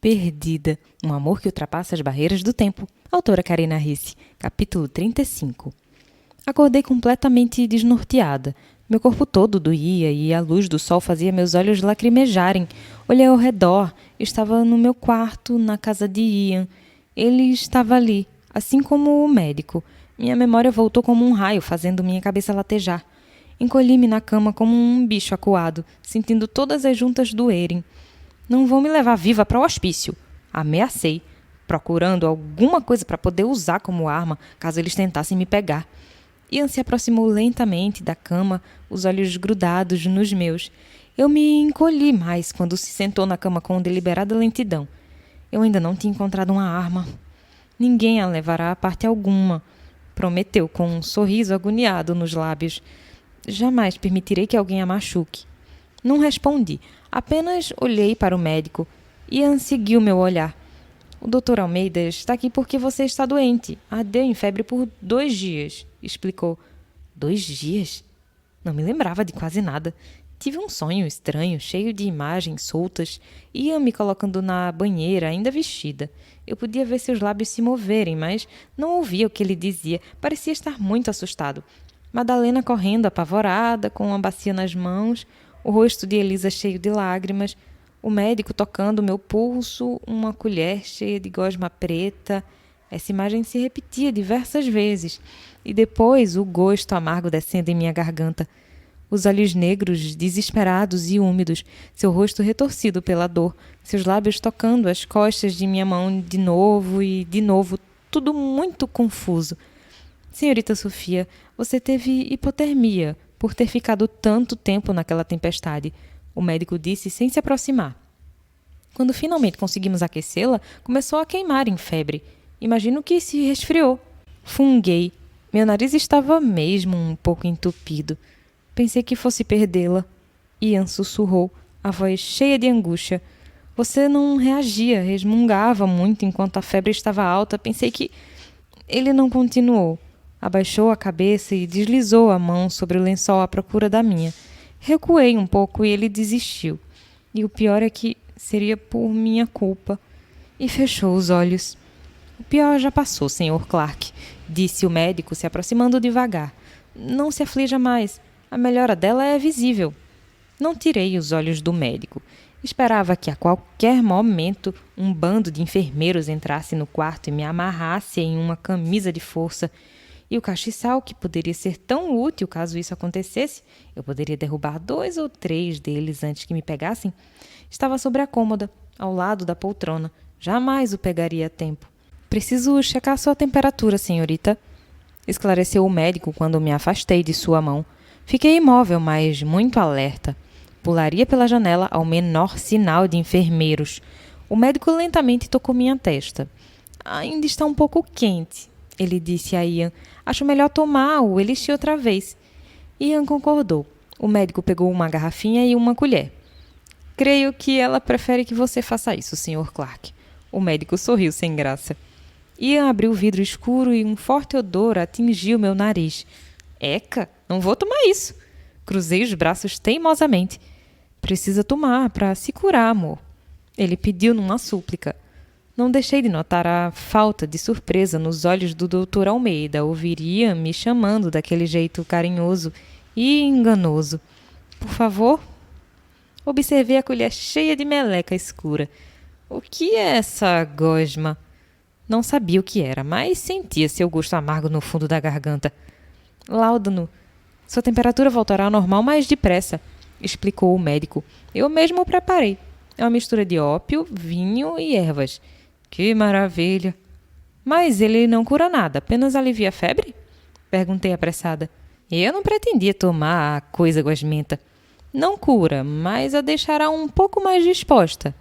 Perdida, um amor que ultrapassa as barreiras do tempo. Autora Karina Risse, capítulo 35. Acordei completamente desnorteada. Meu corpo todo doía e a luz do sol fazia meus olhos lacrimejarem. Olhei ao redor. Estava no meu quarto, na casa de Ian. Ele estava ali, assim como o médico. Minha memória voltou como um raio, fazendo minha cabeça latejar. Encolhi-me na cama como um bicho acuado, sentindo todas as juntas doerem. Não vão me levar viva para o hospício. Ameacei, procurando alguma coisa para poder usar como arma, caso eles tentassem me pegar. Ian se aproximou lentamente da cama, os olhos grudados nos meus. Eu me encolhi mais quando se sentou na cama com deliberada lentidão. Eu ainda não tinha encontrado uma arma. Ninguém a levará a parte alguma, prometeu com um sorriso agoniado nos lábios. Jamais permitirei que alguém a machuque. Não respondi, apenas olhei para o médico. Ian seguiu meu olhar. O Dr. Almeida está aqui porque você está doente. Ardeu em febre por 2 dias, explicou. 2 dias? Não me lembrava de quase nada. Tive um sonho estranho, cheio de imagens soltas. Ian me colocando na banheira, ainda vestida. Eu podia ver seus lábios se moverem, mas não ouvia o que ele dizia. Parecia estar muito assustado. Madalena correndo, apavorada, com uma bacia nas mãos, o rosto de Elisa cheio de lágrimas, o médico tocando meu pulso, uma colher cheia de gosma preta. Essa imagem se repetia diversas vezes, e depois o gosto amargo descendo em minha garganta. Os olhos negros, desesperados e úmidos, seu rosto retorcido pela dor, seus lábios tocando as costas de minha mão de novo e de novo, tudo muito confuso. Senhorita Sofia, você teve hipotermia por ter ficado tanto tempo naquela tempestade, o médico disse sem se aproximar. Quando finalmente conseguimos aquecê-la, começou a queimar em febre. Imagino que se resfriou. Funguei. Meu nariz estava mesmo um pouco entupido. Pensei que fosse perdê-la. Ian sussurrou, a voz cheia de angústia. Você não reagia, resmungava muito enquanto a febre estava alta. Pensei que... Ele não continuou. Abaixou a cabeça e deslizou a mão sobre o lençol à procura da minha. Recuei um pouco e ele desistiu. E o pior é que seria por minha culpa. E fechou os olhos. O pior já passou, Sr. Clark, disse o médico, se aproximando devagar. Não se aflija mais. A melhora dela é visível. Não tirei os olhos do médico. Esperava que a qualquer momento um bando de enfermeiros entrasse no quarto e me amarrasse em uma camisa de força. E o castiçal, que poderia ser tão útil caso isso acontecesse, eu poderia derrubar 2 ou 3 deles antes que me pegassem, estava sobre a cômoda, ao lado da poltrona. Jamais o pegaria a tempo. Preciso checar sua temperatura, senhorita, esclareceu o médico quando me afastei de sua mão. Fiquei imóvel, mas muito alerta. Pularia pela janela ao menor sinal de enfermeiros. O médico lentamente tocou minha testa. Ainda está um pouco quente, ele disse a Ian. Acho melhor tomar o elixir outra vez. Ian concordou. O médico pegou uma garrafinha e uma colher. Creio que ela prefere que você faça isso, Sr. Clark. O médico sorriu sem graça. Ian abriu o vidro escuro e um forte odor atingiu meu nariz. Eca, não vou tomar isso. Cruzei os braços teimosamente. Precisa tomar para se curar, amor. Ele pediu numa súplica. Não deixei de notar a falta de surpresa nos olhos do Dr. Almeida ao ouvir Ian me chamando daquele jeito carinhoso e enganoso. Por favor? Observei a colher cheia de meleca escura. O que é essa gosma? Não sabia o que era, mas sentia seu gosto amargo no fundo da garganta. Láudano. Sua temperatura voltará ao normal mais depressa, explicou o médico. Eu mesmo o preparei. É uma mistura de ópio, vinho e ervas. Que maravilha! Mas ele não cura nada, apenas alivia a febre? Perguntei apressada. Eu não pretendia tomar a coisa gosmenta. Não cura, mas a deixará um pouco mais disposta.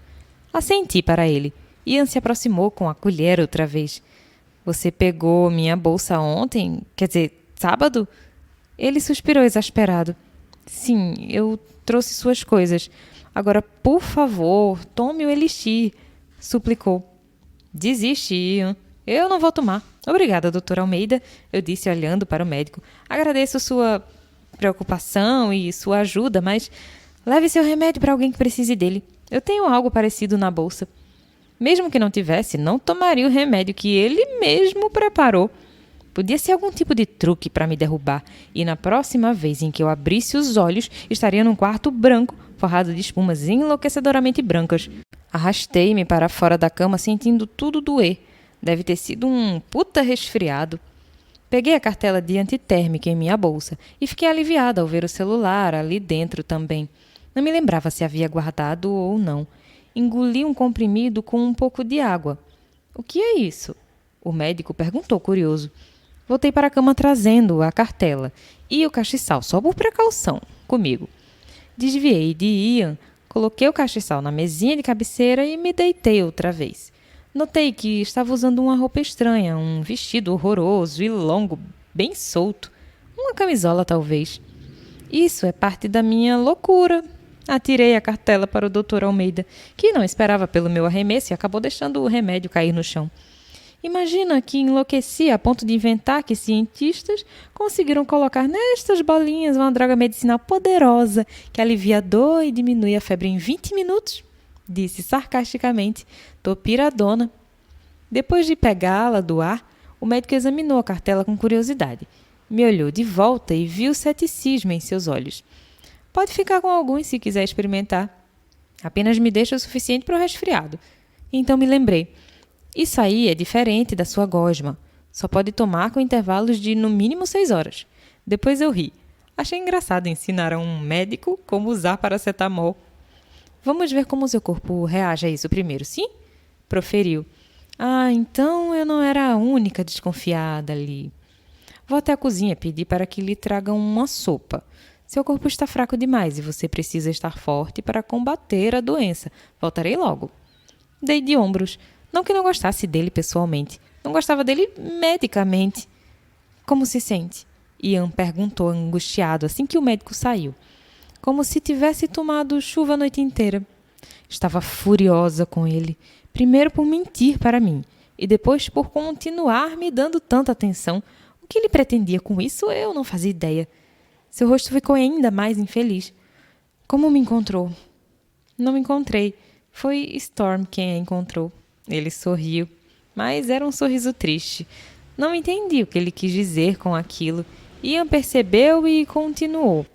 Assenti para ele. Ian se aproximou com a colher outra vez. Você pegou minha bolsa ontem? Quer dizer, sábado? Ele suspirou exasperado. Sim, eu trouxe suas coisas. Agora, por favor, tome o elixir, suplicou. Desiste, Ian. Eu não vou tomar. Obrigada, Dr. Almeida, eu disse olhando para o médico. Agradeço sua preocupação e sua ajuda, mas leve seu remédio para alguém que precise dele. Eu tenho algo parecido na bolsa. Mesmo que não tivesse, não tomaria o remédio que ele mesmo preparou. Podia ser algum tipo de truque para me derrubar, e na próxima vez em que eu abrisse os olhos, estaria num quarto branco, forrado de espumas enlouquecedoramente brancas. Arrastei-me para fora da cama, sentindo tudo doer. Deve ter sido um puta resfriado. Peguei a cartela de antitérmica em minha bolsa e fiquei aliviada ao ver o celular ali dentro também. Não me lembrava se havia guardado ou não. Engoli um comprimido com um pouco de água. O que é isso? O médico perguntou, curioso. Voltei para a cama trazendo a cartela e o castiçal, só por precaução, comigo. Desviei de Ian, coloquei o castiçal na mesinha de cabeceira e me deitei outra vez. Notei que estava usando uma roupa estranha, um vestido horroroso e longo, bem solto. Uma camisola, talvez. Isso é parte da minha loucura. Atirei a cartela para o Dr. Almeida, que não esperava pelo meu arremesso e acabou deixando o remédio cair no chão. Imagina que enlouqueci a ponto de inventar que cientistas conseguiram colocar nestas bolinhas uma droga medicinal poderosa que alivia a dor e diminui a febre em 20 minutos, disse sarcasticamente. Tô piradona. Depois de pegá-la do ar, o médico examinou a cartela com curiosidade. Me olhou de volta e viu ceticismo em seus olhos. Pode ficar com alguns se quiser experimentar. Apenas me deixa o suficiente para o resfriado. Então me lembrei. Isso aí é diferente da sua gosma. Só pode tomar com intervalos de no mínimo 6 horas. Depois eu ri. Achei engraçado ensinar a um médico como usar paracetamol. Vamos ver como o seu corpo reage a isso primeiro, sim? Proferiu. Ah, então eu não era a única desconfiada ali. Vou até a cozinha pedir para que lhe tragam uma sopa. Seu corpo está fraco demais e você precisa estar forte para combater a doença. Voltarei logo. Dei de ombros. Não que não gostasse dele pessoalmente. Não gostava dele medicamente. Como se sente? Ian perguntou angustiado assim que o médico saiu. Como se tivesse tomado chuva a noite inteira. Estava furiosa com ele. Primeiro por mentir para mim. E depois por continuar me dando tanta atenção. O que ele pretendia com isso, eu não fazia ideia. Seu rosto ficou ainda mais infeliz. Como me encontrou? Não me encontrei. Foi Storm quem a encontrou. Ele sorriu, mas era um sorriso triste. Não entendi o que ele quis dizer com aquilo. Ian percebeu e continuou.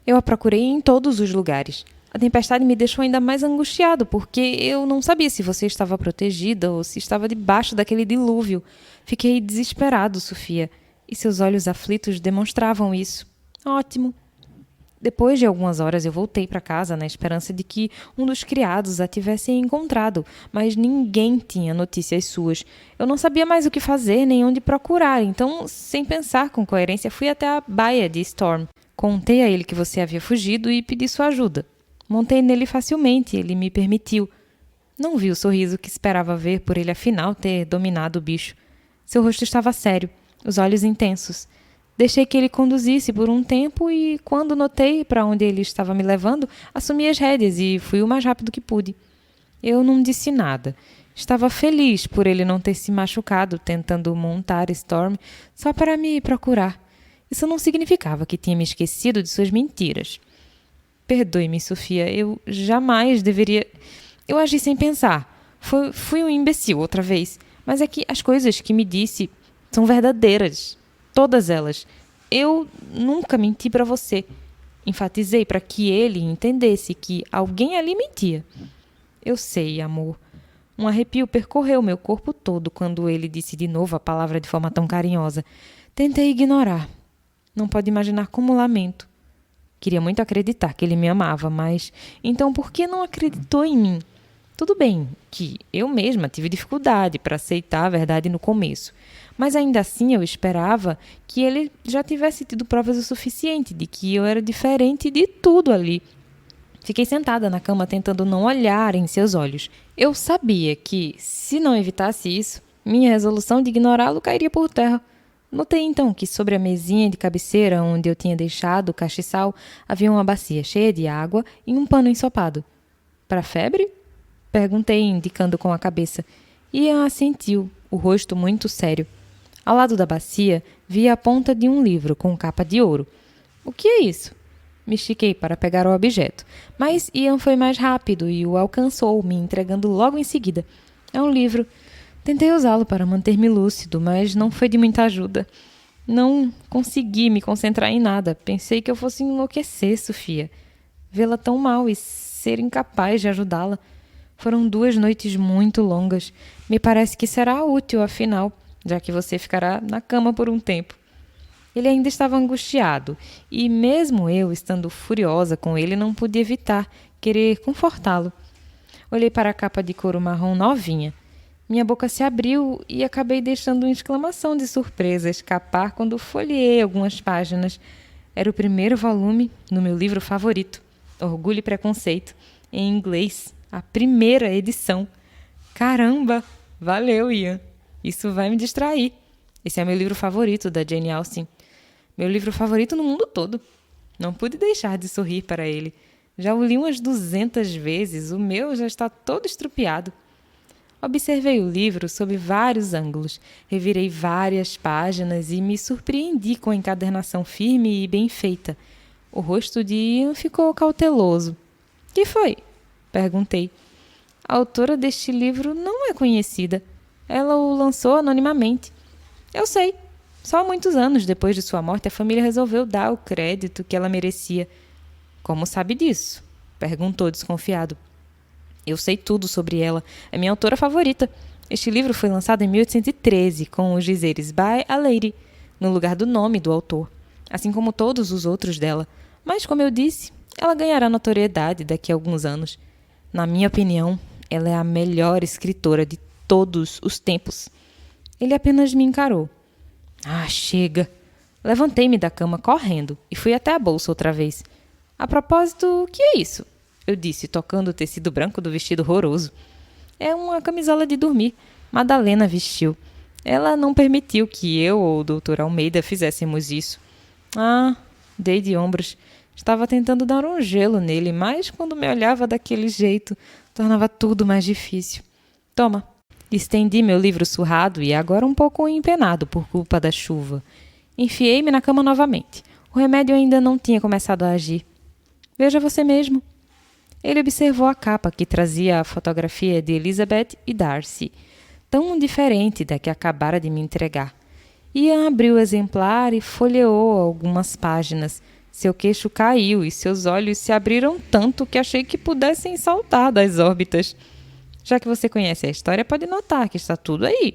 Eu a procurei em todos os lugares. A tempestade me deixou ainda mais angustiado, porque eu não sabia se você estava protegida ou se estava debaixo daquele dilúvio. Fiquei desesperado, Sofia, e seus olhos aflitos demonstravam isso. Ótimo. Depois de algumas horas eu voltei para casa na esperança de que um dos criados a tivesse encontrado, mas ninguém tinha notícias suas. Eu não sabia mais o que fazer nem onde procurar, então, sem pensar com coerência, fui até a baia de Storm. Contei a ele que você havia fugido e pedi sua ajuda. Montei nele facilmente, ele me permitiu. Não vi o sorriso que esperava ver por ele afinal ter dominado o bicho. Seu rosto estava sério, os olhos intensos. Deixei que ele conduzisse por um tempo e, quando notei para onde ele estava me levando, assumi as rédeas e fui o mais rápido que pude. Eu não disse nada. Estava feliz por ele não ter se machucado tentando montar Storm só para me procurar. Isso não significava que tinha me esquecido de suas mentiras. Perdoe-me, Sofia, eu jamais deveria... Eu agi sem pensar. Fui um imbecil outra vez. Mas é que as coisas que me disse são verdadeiras. Todas elas. Eu nunca menti para você. Enfatizei para que ele entendesse que alguém ali mentia. Eu sei, amor. Um arrepio percorreu meu corpo todo quando ele disse de novo a palavra de forma tão carinhosa. Tentei ignorar. Não pode imaginar como lamento. Queria muito acreditar que ele me amava, mas... Então por que não acreditou em mim? Tudo bem que eu mesma tive dificuldade para aceitar a verdade no começo. Mas ainda assim eu esperava que ele já tivesse tido provas o suficiente de que eu era diferente de tudo ali. Fiquei sentada na cama tentando não olhar em seus olhos. Eu sabia que, se não evitasse isso, minha resolução de ignorá-lo cairia por terra. Notei então que sobre a mesinha de cabeceira onde eu tinha deixado o castiçal havia uma bacia cheia de água e um pano ensopado. Para febre? Perguntei, indicando com a cabeça. Ian assentiu, o rosto muito sério. Ao lado da bacia, vi a ponta de um livro com capa de ouro. O que é isso? Me estiquei para pegar o objeto, mas Ian foi mais rápido e o alcançou, me entregando logo em seguida. É um livro. Tentei usá-lo para manter-me lúcido, mas não foi de muita ajuda. Não consegui me concentrar em nada. Pensei que eu fosse enlouquecer, Sofia. Vê-la tão mal e ser incapaz de ajudá-la. Foram 2 noites muito longas. Me parece que será útil, afinal, já que você ficará na cama por um tempo. Ele ainda estava angustiado, e mesmo eu, estando furiosa com ele, não pude evitar querer confortá-lo. Olhei para a capa de couro marrom novinha. Minha boca se abriu e acabei deixando uma exclamação de surpresa escapar quando folheei algumas páginas. Era o primeiro volume no meu livro favorito, Orgulho e Preconceito, em inglês, a primeira edição. Caramba! Valeu, Ian! Isso vai me distrair. Esse é meu livro favorito da Jane Austen. Meu livro favorito no mundo todo. Não pude deixar de sorrir para ele. Já o li umas 200 vezes, o meu já está todo estrupiado. Observei o livro sob vários ângulos, revirei várias páginas e me surpreendi com a encadernação firme e bem feita. O rosto de Ian ficou cauteloso. — Que foi? Perguntei. A autora deste livro não é conhecida. Ela o lançou anonimamente. Eu sei. Só muitos anos depois de sua morte, a família resolveu dar o crédito que ela merecia. Como sabe disso? Perguntou desconfiado. Eu sei tudo sobre ela. É minha autora favorita. Este livro foi lançado em 1813, com os dizeres By a Lady, no lugar do nome do autor, assim como todos os outros dela. Mas, como eu disse, ela ganhará notoriedade daqui a alguns anos. Na minha opinião, ela é a melhor escritora de todos os tempos. Ele apenas me encarou. Ah, chega! Levantei-me da cama correndo e fui até a bolsa outra vez. A propósito, o que é isso? Eu disse, tocando o tecido branco do vestido horroroso. É uma camisola de dormir. Madalena vestiu. Ela não permitiu que eu ou o Dr. Almeida fizéssemos isso. Ah, dei de ombros. Estava tentando dar um gelo nele, mas quando me olhava daquele jeito, tornava tudo mais difícil. Toma. Estendi meu livro surrado e agora um pouco empenado por culpa da chuva. Enfiei-me na cama novamente. O remédio ainda não tinha começado a agir. Veja você mesmo. Ele observou a capa que trazia a fotografia de Elizabeth e Darcy, tão diferente da que acabara de me entregar. Ian abriu o exemplar e folheou algumas páginas. Seu queixo caiu e seus olhos se abriram tanto que achei que pudessem saltar das órbitas. Já que você conhece a história, pode notar que está tudo aí,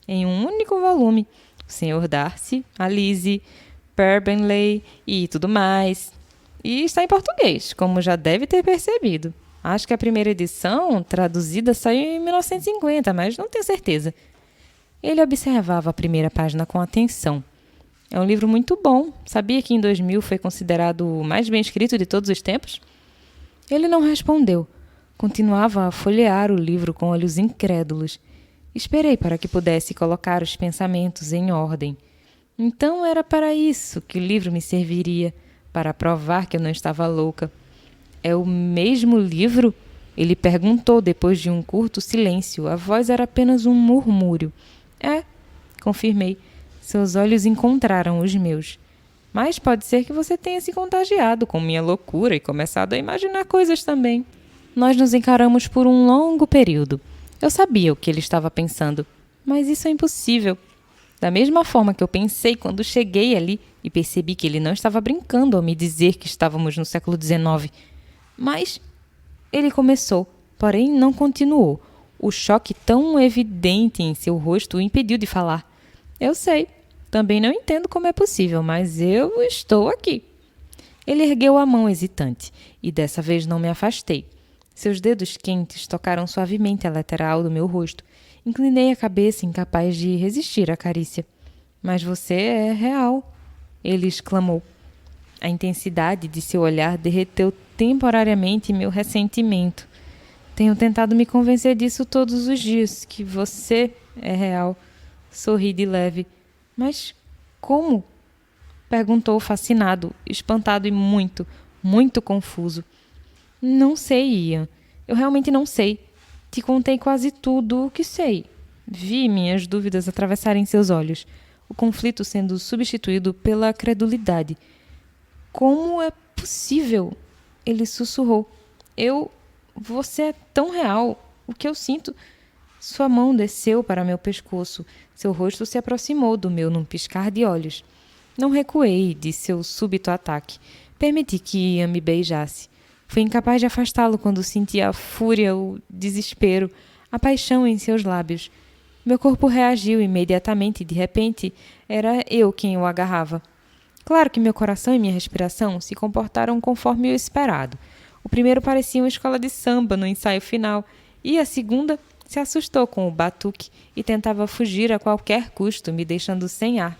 em um único volume. O Sr. Darcy, a Lizzie, Pemberley e tudo mais. E está em português, como já deve ter percebido. Acho que a primeira edição, traduzida, saiu em 1950, mas não tenho certeza. Ele observava a primeira página com atenção. É um livro muito bom. Sabia que em 2000 foi considerado o mais bem escrito de todos os tempos? Ele não respondeu. Continuava a folhear o livro com olhos incrédulos. Esperei para que pudesse colocar os pensamentos em ordem. Então era para isso que o livro me serviria, para provar que eu não estava louca. É o mesmo livro? Ele perguntou depois de um curto silêncio. A voz era apenas um murmúrio. É, confirmei. Seus olhos encontraram os meus. Mas pode ser que você tenha se contagiado com minha loucura e começado a imaginar coisas também. Nós nos encaramos por um longo período. Eu sabia o que ele estava pensando, mas isso é impossível. Da mesma forma que eu pensei quando cheguei ali e percebi que ele não estava brincando ao me dizer que estávamos no século XIX. Mas ele começou, porém não continuou. O choque tão evidente em seu rosto o impediu de falar. Eu sei, também não entendo como é possível, mas eu estou aqui. Ele ergueu a mão hesitante e dessa vez não me afastei. Seus dedos quentes tocaram suavemente a lateral do meu rosto. Inclinei a cabeça, incapaz de resistir à carícia. Mas você é real, ele exclamou. A intensidade de seu olhar derreteu temporariamente meu ressentimento. Tenho tentado me convencer disso todos os dias, que você é real. Sorri de leve. Mas como? Perguntou fascinado, espantado e muito, muito confuso. Não sei, Ian. Eu realmente não sei. Te contei quase tudo o que sei. Vi minhas dúvidas atravessarem seus olhos, o conflito sendo substituído pela credulidade. Como é possível? Ele sussurrou. Você é tão real. O que eu sinto... Sua mão desceu para meu pescoço. Seu rosto se aproximou do meu num piscar de olhos. Não recuei de seu súbito ataque. Permiti que Ian me beijasse. Fui incapaz de afastá-lo quando senti a fúria, o desespero, a paixão em seus lábios. Meu corpo reagiu imediatamente e, de repente, era eu quem o agarrava. Claro que meu coração e minha respiração se comportaram conforme o esperado. O primeiro parecia uma escola de samba no ensaio final, e a segunda se assustou com o batuque e tentava fugir a qualquer custo, me deixando sem ar.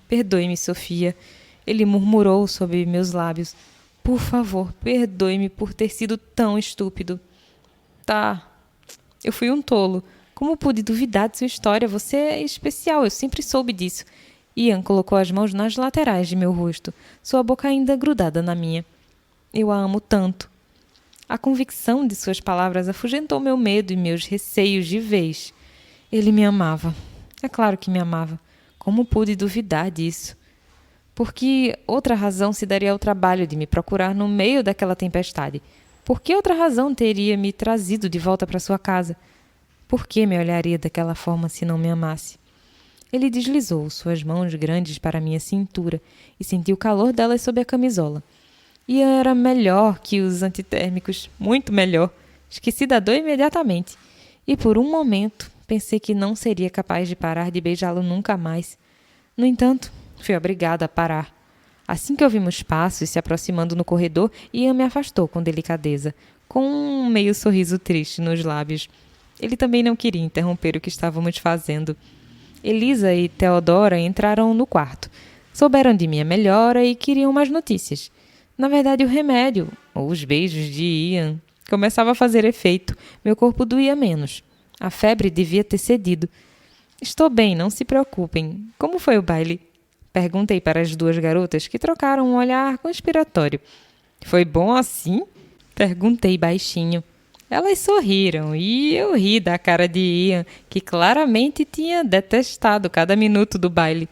Perdoe-me, Sofia, ele murmurou sob meus lábios. Por favor, perdoe-me por ter sido tão estúpido. Tá, eu fui um tolo. Como pude duvidar de sua história? Você é especial, eu sempre soube disso. Ian colocou as mãos nas laterais de meu rosto, sua boca ainda grudada na minha. Eu a amo tanto. A convicção de suas palavras afugentou meu medo e meus receios de vez. Ele me amava. É claro que me amava. Como pude duvidar disso? Por que outra razão se daria ao trabalho de me procurar no meio daquela tempestade? Por que outra razão teria me trazido de volta para sua casa? Por que me olharia daquela forma se não me amasse? Ele deslizou suas mãos grandes para minha cintura e senti o calor delas sob a camisola. E era melhor que os antitérmicos, muito melhor. Esqueci da dor imediatamente. E por um momento pensei que não seria capaz de parar de beijá-lo nunca mais. No entanto, fui obrigada a parar. Assim que ouvimos passos se aproximando no corredor, Ian me afastou com delicadeza, com um meio sorriso triste nos lábios. Ele também não queria interromper o que estávamos fazendo. Elisa e Theodora entraram no quarto. Souberam de minha melhora e queriam mais notícias. Na verdade, o remédio, ou os beijos de Ian, começava a fazer efeito. Meu corpo doía menos. A febre devia ter cedido. Estou bem, não se preocupem. Como foi o baile? Perguntei para as duas garotas, que trocaram um olhar conspiratório. Foi bom assim? Perguntei baixinho. Elas sorriram e eu ri da cara de Ian, que claramente tinha detestado cada minuto do baile.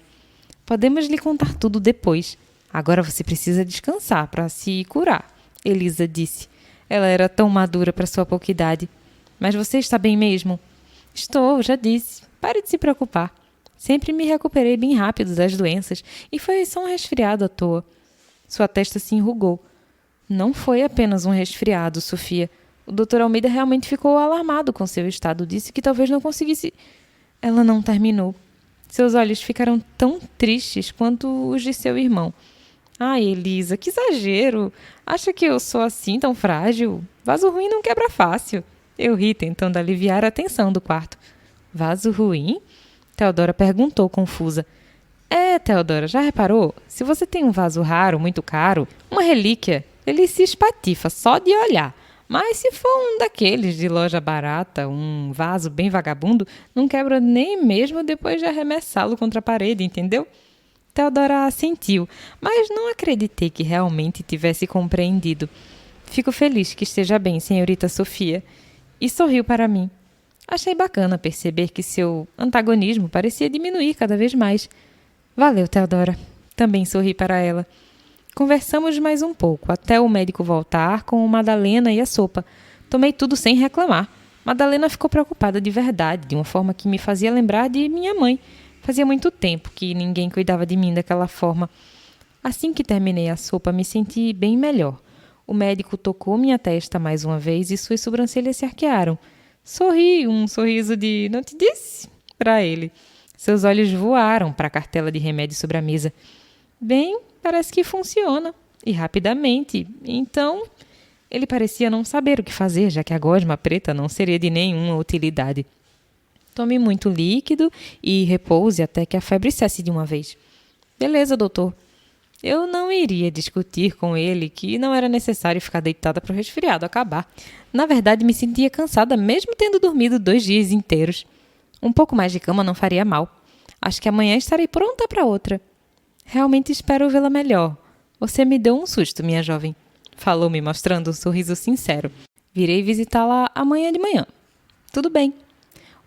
Podemos lhe contar tudo depois. Agora você precisa descansar para se curar, Elisa disse. Ela era tão madura para sua pouca idade. Mas você está bem mesmo? Estou, já disse. Pare de se preocupar. Sempre me recuperei bem rápido das doenças e foi só um resfriado à toa. Sua testa se enrugou. Não foi apenas um resfriado, Sofia. O Dr. Almeida realmente ficou alarmado com seu estado. Disse que talvez não conseguisse... Ela não terminou. Seus olhos ficaram tão tristes quanto os de seu irmão. Ai, Elisa, que exagero! Acha que eu sou assim tão frágil? Vaso ruim não quebra fácil. Eu ri, tentando aliviar a tensão do quarto. Vaso ruim? Theodora perguntou, confusa. É, Theodora, já reparou? Se você tem um vaso raro, muito caro, uma relíquia, ele se espatifa só de olhar. Mas se for um daqueles de loja barata, um vaso bem vagabundo, não quebra nem mesmo depois de arremessá-lo contra a parede, entendeu? Theodora assentiu, mas não acreditei que realmente tivesse compreendido. Fico feliz que esteja bem, senhorita Sofia. E sorriu para mim. Achei bacana perceber que seu antagonismo parecia diminuir cada vez mais. Valeu, Theodora. Também sorri para ela. Conversamos mais um pouco, até o médico voltar com Madalena e a sopa. Tomei tudo sem reclamar. Madalena ficou preocupada de verdade, de uma forma que me fazia lembrar de minha mãe. Fazia muito tempo que ninguém cuidava de mim daquela forma. Assim que terminei a sopa, me senti bem melhor. O médico tocou minha testa mais uma vez e suas sobrancelhas se arquearam. Sorri, um sorriso de "não te disse?" para ele. Seus olhos voaram para a cartela de remédio sobre a mesa. Bem, parece que funciona. E rapidamente. Então, ele parecia não saber o que fazer, já que a gosma preta não seria de nenhuma utilidade. Tome muito líquido e repouse até que a febre cesse de uma vez. Beleza, doutor. Eu não iria discutir com ele que não era necessário ficar deitada para o resfriado acabar. Na verdade, me sentia cansada mesmo tendo dormido 2 dias inteiros. Um pouco mais de cama não faria mal. Acho que amanhã estarei pronta para outra. Realmente espero vê-la melhor. Você me deu um susto, minha jovem. Falou, me mostrando um sorriso sincero. Virei visitá-la amanhã de manhã. Tudo bem.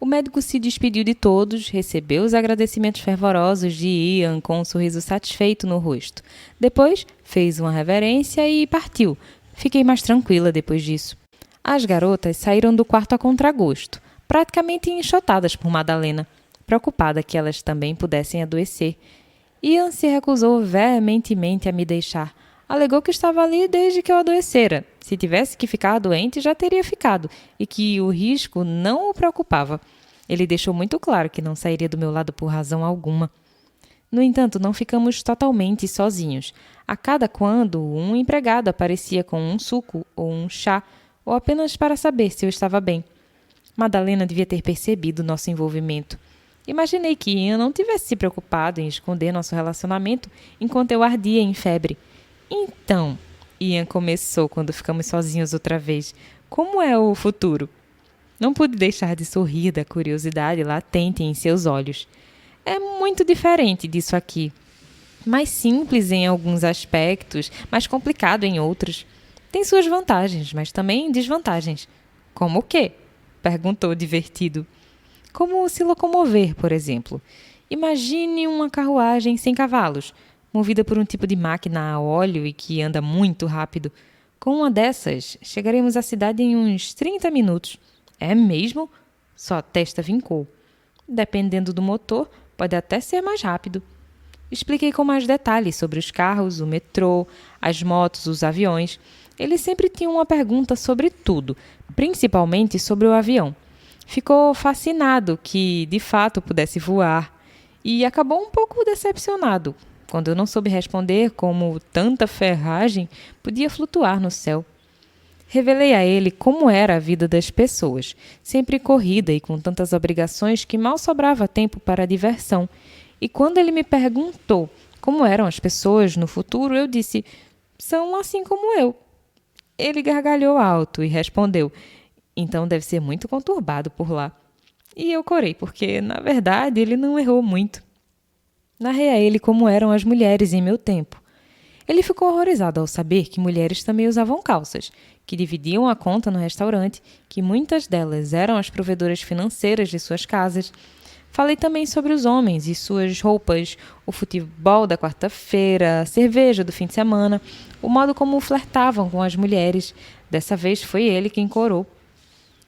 O médico se despediu de todos, recebeu os agradecimentos fervorosos de Ian com um sorriso satisfeito no rosto. Depois, fez uma reverência e partiu. Fiquei mais tranquila depois disso. As garotas saíram do quarto a contragosto. praticamente enxotadas por Madalena, preocupada que elas também pudessem adoecer. Ian se recusou veementemente a me deixar. Alegou que estava ali desde que eu adoecera. Se tivesse que ficar doente, já teria ficado, e que o risco não o preocupava. Ele deixou muito claro que não sairia do meu lado por razão alguma. No entanto, não ficamos totalmente sozinhos. A cada quando, um empregado aparecia com um suco ou um chá, ou apenas para saber se eu estava bem. Madalena devia ter percebido nosso envolvimento. Imaginei que Ian não tivesse se preocupado em esconder nosso relacionamento enquanto eu ardia em febre. Então, Ian começou quando ficamos sozinhos outra vez. Como é o futuro? Não pude deixar de sorrir da curiosidade latente em seus olhos. É muito diferente disso aqui. Mais simples em alguns aspectos, mais complicado em outros. Tem suas vantagens, mas também desvantagens. Como o quê? Perguntou divertido. Como se locomover, por exemplo. Imagine uma carruagem sem cavalos, movida por um tipo de máquina a óleo e que anda muito rápido. Com uma dessas, chegaremos à cidade em uns 30 minutos. É mesmo? Sua testa vincou. Dependendo do motor, pode até ser mais rápido. Expliquei com mais detalhes sobre os carros, o metrô, as motos, os aviões. Ele sempre tinha uma pergunta sobre tudo, principalmente sobre o avião. Ficou fascinado que, de fato, pudesse voar e acabou um pouco decepcionado quando eu não soube responder como tanta ferragem podia flutuar no céu. Revelei a ele como era a vida das pessoas, sempre corrida e com tantas obrigações que mal sobrava tempo para a diversão. E quando ele me perguntou como eram as pessoas no futuro, eu disse: são assim como eu. Ele gargalhou alto e respondeu: então deve ser muito conturbado por lá. E eu corei, porque, na verdade, ele não errou muito. Narrei a ele como eram as mulheres em meu tempo. Ele ficou horrorizado ao saber que mulheres também usavam calças, que dividiam a conta no restaurante, que muitas delas eram as provedoras financeiras de suas casas. Falei também sobre os homens e suas roupas, o futebol da quarta-feira, a cerveja do fim de semana, o modo como flertavam com as mulheres. Dessa vez foi ele quem corou.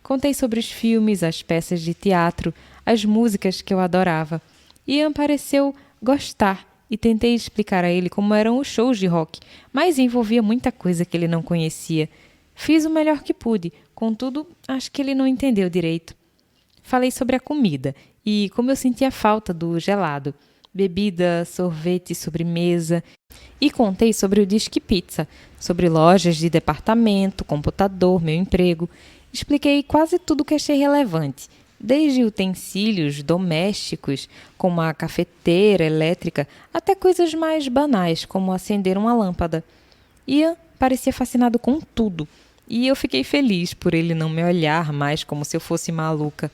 Contei sobre os filmes, as peças de teatro, as músicas que eu adorava. Ian pareceu gostar e tentei explicar a ele como eram os shows de rock, mas envolvia muita coisa que ele não conhecia. Fiz o melhor que pude, contudo, acho que ele não entendeu direito. Falei sobre a comida e como eu sentia falta do gelado, bebida, sorvete, sobremesa, e contei sobre o Disque Pizza, sobre lojas de departamento, computador, meu emprego. Expliquei quase tudo que achei relevante, desde utensílios domésticos, como a cafeteira elétrica, até coisas mais banais, como acender uma lâmpada. Ian parecia fascinado com tudo, e eu fiquei feliz por ele não me olhar mais como se eu fosse maluca.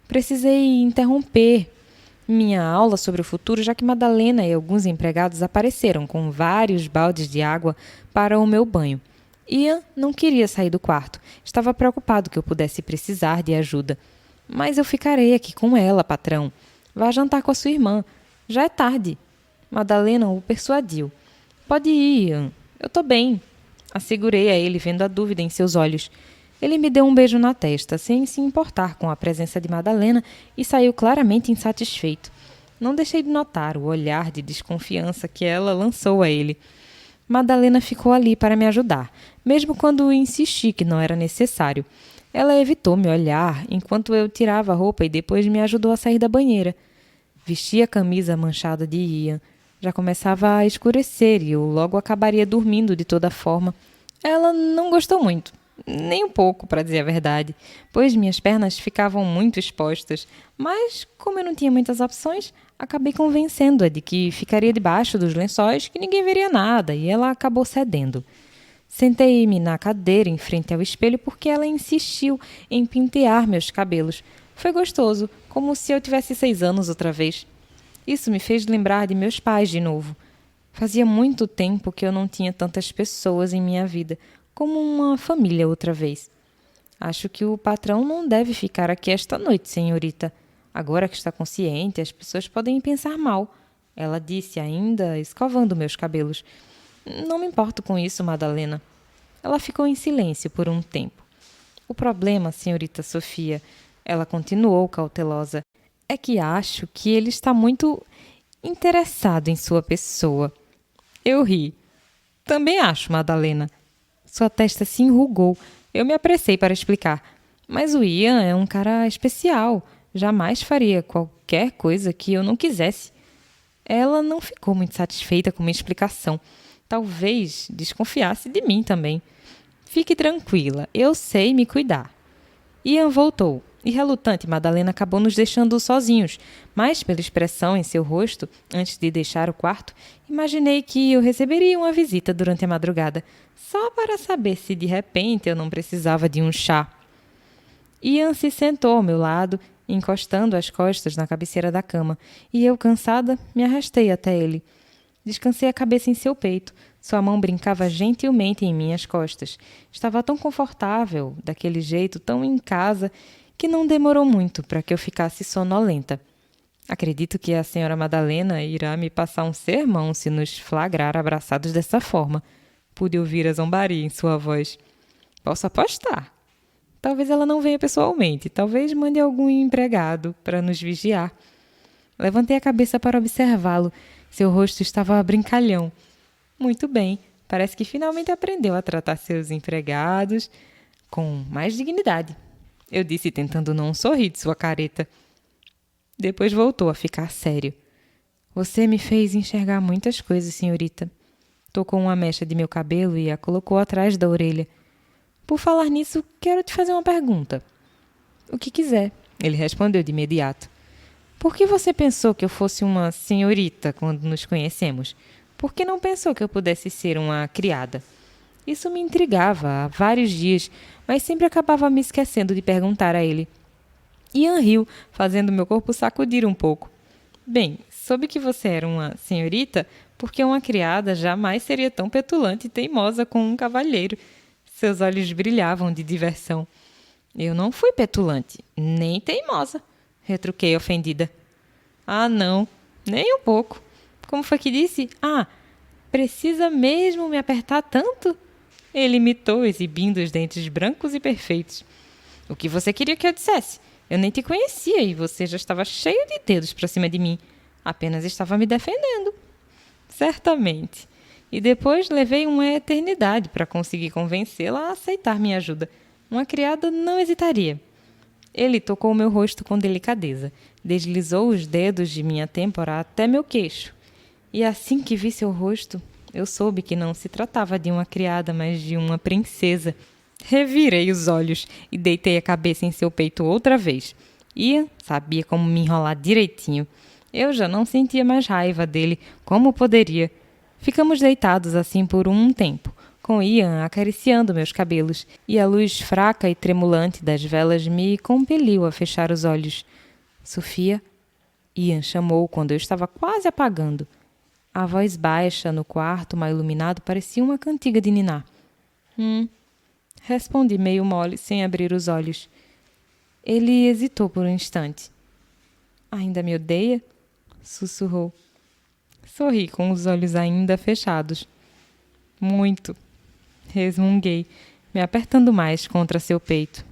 Precisei interromper minha aula sobre o futuro, já que Madalena e alguns empregados apareceram com vários baldes de água para o meu banho. Ian não queria sair do quarto. Estava preocupado que eu pudesse precisar de ajuda. Mas eu ficarei aqui com ela, patrão. Vá jantar com a sua irmã. Já é tarde. Madalena o persuadiu. Pode ir, Ian. Eu estou bem. Assegurei a ele, vendo a dúvida em seus olhos. Ele me deu um beijo na testa, sem se importar com a presença de Madalena, e saiu claramente insatisfeito. Não deixei de notar o olhar de desconfiança que ela lançou a ele. Madalena ficou ali para me ajudar, mesmo quando insisti que não era necessário. Ela evitou me olhar enquanto eu tirava a roupa e depois me ajudou a sair da banheira. Vesti a camisa manchada de Ian. Já começava a escurecer e eu logo acabaria dormindo de toda forma. Ela não gostou muito. Nem um pouco, para dizer a verdade, pois minhas pernas ficavam muito expostas, mas, como eu não tinha muitas opções, acabei convencendo-a de que ficaria debaixo dos lençóis, que ninguém veria nada, e ela acabou cedendo. Sentei-me na cadeira em frente ao espelho porque ela insistiu em pentear meus cabelos. Foi gostoso, como se eu tivesse 6 anos outra vez. Isso me fez lembrar de meus pais de novo. Fazia muito tempo que eu não tinha tantas pessoas em minha vida, como uma família outra vez. Acho que o patrão não deve ficar aqui esta noite, senhorita. Agora que está consciente, as pessoas podem pensar mal. Ela disse, ainda escovando meus cabelos. Não me importo com isso, Madalena. Ela ficou em silêncio por um tempo. O problema, senhorita Sofia, Ela continuou cautelosa. É que acho que ele está muito interessado em sua pessoa. Eu ri. Também acho, Madalena. Sua testa se enrugou. Eu me apressei para explicar. Mas o Ian é um cara especial. Jamais faria qualquer coisa que eu não quisesse. Ela não ficou muito satisfeita com minha explicação. Talvez desconfiasse de mim também. Fique tranquila, eu sei me cuidar. Ian voltou, e relutante, Madalena acabou nos deixando sozinhos, mas pela expressão em seu rosto, antes de deixar o quarto, imaginei que eu receberia uma visita durante a madrugada, só para saber se de repente eu não precisava de um chá. Ian se sentou ao meu lado, encostando as costas na cabeceira da cama, e eu, cansada, me arrastei até ele. Descansei a cabeça em seu peito. Sua mão brincava gentilmente em minhas costas. Estava tão confortável, daquele jeito, tão em casa, que não demorou muito para que eu ficasse sonolenta. Acredito que a senhora Madalena irá me passar um sermão se nos flagrar abraçados dessa forma. Pude ouvir a zombaria em sua voz. Posso apostar. Talvez ela não venha pessoalmente. Talvez mande algum empregado para nos vigiar. Levantei a cabeça para observá-lo. Seu rosto estava brincalhão. Muito bem, parece que finalmente aprendeu a tratar seus empregados com mais dignidade. Eu disse, tentando não sorrir de sua careta. Depois voltou a ficar sério. Você me fez enxergar muitas coisas, senhorita. Tocou uma mecha de meu cabelo e a colocou atrás da orelha. Por falar nisso, quero te fazer uma pergunta. O que quiser, ele respondeu de imediato. Por que você pensou que eu fosse uma senhorita quando nos conhecemos? Por que não pensou que eu pudesse ser uma criada? Isso me intrigava há vários dias, mas sempre acabava me esquecendo de perguntar a ele. Ian riu, fazendo meu corpo sacudir um pouco. Bem, soube que você era uma senhorita porque uma criada jamais seria tão petulante e teimosa com um cavalheiro. Seus olhos brilhavam de diversão. Eu não fui petulante, nem teimosa, retruquei ofendida. Ah, não, nem um pouco. Como foi que disse? Ah, precisa mesmo me apertar tanto? Ele imitou, exibindo os dentes brancos e perfeitos. O que você queria que eu dissesse? Eu nem te conhecia e você já estava cheio de dedos para cima de mim. Apenas estava me defendendo. Certamente. E depois levei uma eternidade para conseguir convencê-la a aceitar minha ajuda. Uma criada não hesitaria. Ele tocou meu rosto com delicadeza, deslizou os dedos de minha têmpora até meu queixo. E assim que vi seu rosto, eu soube que não se tratava de uma criada, mas de uma princesa. Revirei os olhos e deitei a cabeça em seu peito outra vez. Ian sabia como me enrolar direitinho. Eu já não sentia mais raiva dele, como poderia. Ficamos deitados assim por um tempo, com Ian acariciando meus cabelos, e a luz fraca e tremulante das velas me compeliu a fechar os olhos. Sofia? Ian chamou quando eu estava quase apagando. A voz baixa no quarto mal iluminado parecia uma cantiga de niná. Respondi meio mole, sem abrir os olhos. Ele hesitou por um instante. Ainda me odeia? Sussurrou. Sorri com os olhos ainda fechados. Muito. Resmunguei, me apertando mais contra seu peito.